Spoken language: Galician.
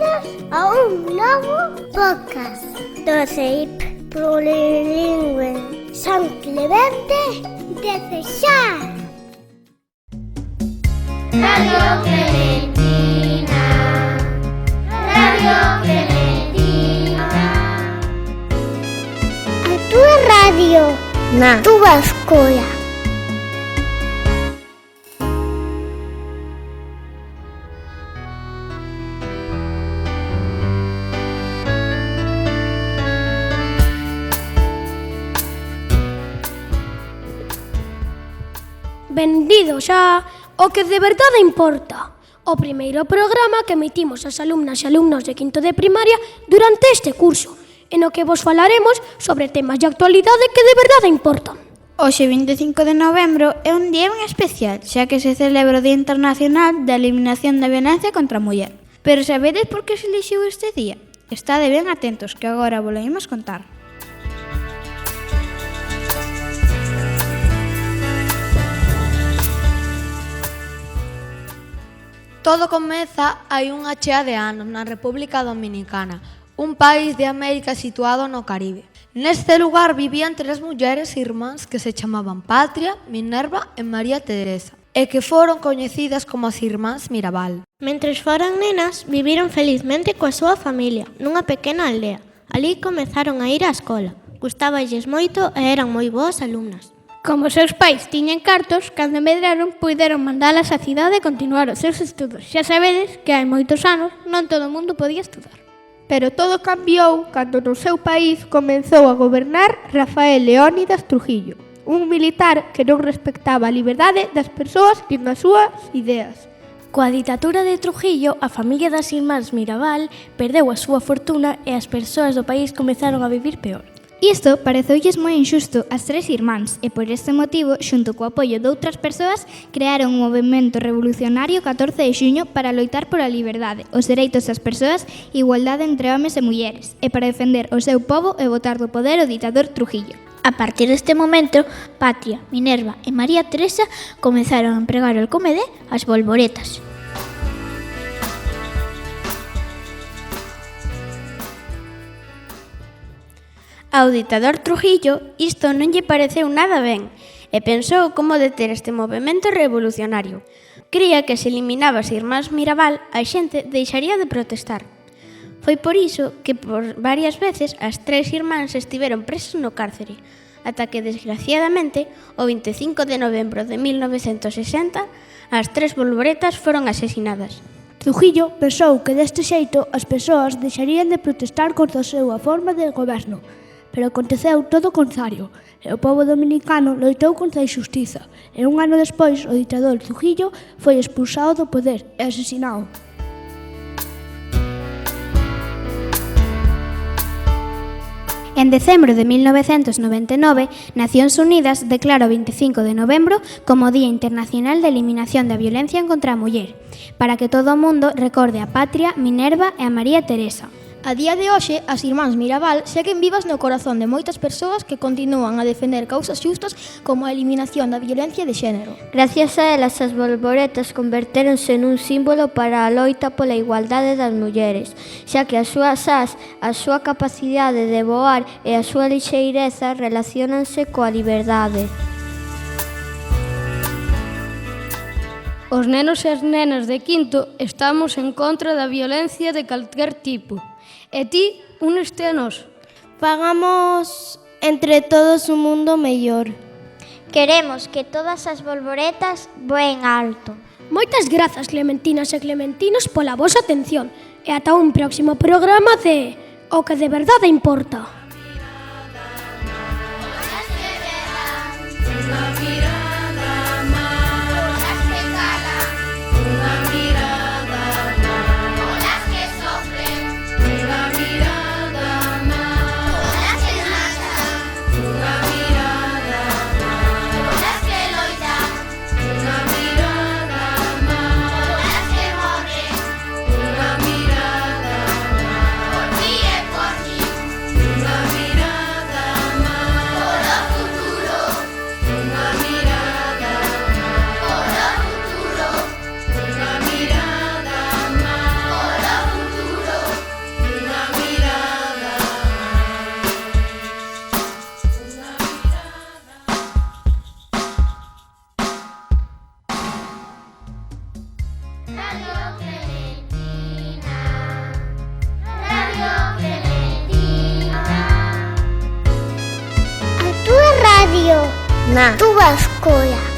Benvidos a un novo podcast do CEIP Plurilingüe San Clemente de Cesar. Radio Clementina, Radio Clementina. A túa radio na túa escola. Benvidos a O que de verdade importa, o primeiro programa que emitimos as alumnas e alumnos de quinto de primaria durante este curso, en o que vos falaremos sobre temas de actualidade que de verdade importan. Hoxe, 25 de novembro, é un día moi especial, xa que se celebra o Día Internacional da Eliminación da Violencia contra a Muller. Pero sabedes por que se elixiu este día? Estade ben atentos, que agora vos lo imos contar. Todo comeza hai unha chea de anos na República Dominicana, un país de América situado no Caribe. Neste lugar vivían tres mulleres irmáns que se chamaban Patria, Minerva e María Teresa, e que foron coñecidas como as irmáns Mirabal. Mentres foran nenas, viviron felizmente coa súa familia, nunha pequena aldea. Alí comezaron a ir á escola. Gustáballes moito e eran moi boas alumnas. Como os seus pais tiñan cartos, cando medraron, puideron mandalas á cidade e continuar os seus estudos. Xa sabedes que hai moitos anos non todo o mundo podía estudar. Pero todo cambiou cando no seu país comezou a gobernar Rafael Leónidas Trujillo, un militar que non respectaba a liberdade das persoas nin as súas ideas. Coa ditadura de Trujillo, a familia das irmáns Mirabal perdeu a súa fortuna e as persoas do país comezaron a vivir peor. Isto pareceulles moi injusto ás tres irmáns e por este motivo, xunto co apoio de outras persoas, crearon un movemento revolucionario 14 de xuño para loitar pola liberdade, os dereitos das persoas, igualdade entre homes e mulleres, e para defender o seu pobo e botar do poder o ditador Trujillo. A partir deste momento, Patria, Minerva e María Teresa comezaron a empregar o comedé as bolboretas. Ao ditador Trujillo isto non lle pareceu nada ben e pensou como deter este movemento revolucionario. Cría que se eliminaba as irmáns Mirabal, a xente deixaría de protestar. Foi por iso que por varias veces as tres irmáns estiveron presas no cárcere, ata que, desgraciadamente, o 25 de novembro de 1960, as tres bolboretas foron asesinadas. Trujillo pensou que deste xeito as persoas deixarían de protestar contra a súa forma de goberno, pero aconteceu todo o contrario, e o pobo dominicano loitou contra a injustiza, e un ano despois o ditador Trujillo foi expulsado do poder e asesinado. En decembro de 1999, Nacións Unidas declara o 25 de novembro como Día Internacional de Eliminación da Violencia contra a Muller, para que todo o mundo recorde a Patria, Minerva e a María Teresa. A día de hoxe, as irmáns Mirabal seguen vivas no corazón de moitas persoas que continúan a defender causas xustas como a eliminación da violencia de xénero. Gracias a elas, as bolboretas convertéronse nun símbolo para a loita pola igualdade das mulleres, xa que as súas ás, a súa capacidade de voar e a súa lixeireza relaciónanse coa liberdade. Os nenos e as nenas de quinto estamos en contra da violencia de calquer tipo. E ti, úneste a nós. Fagamos entre todos un mundo mellor. Queremos que todas as bolboretas voen alto. Moitas grazas, clementinas e clementinos, pola vosa atención. E ata un próximo programa de O que de verdade importa. Una mirada na túa escola.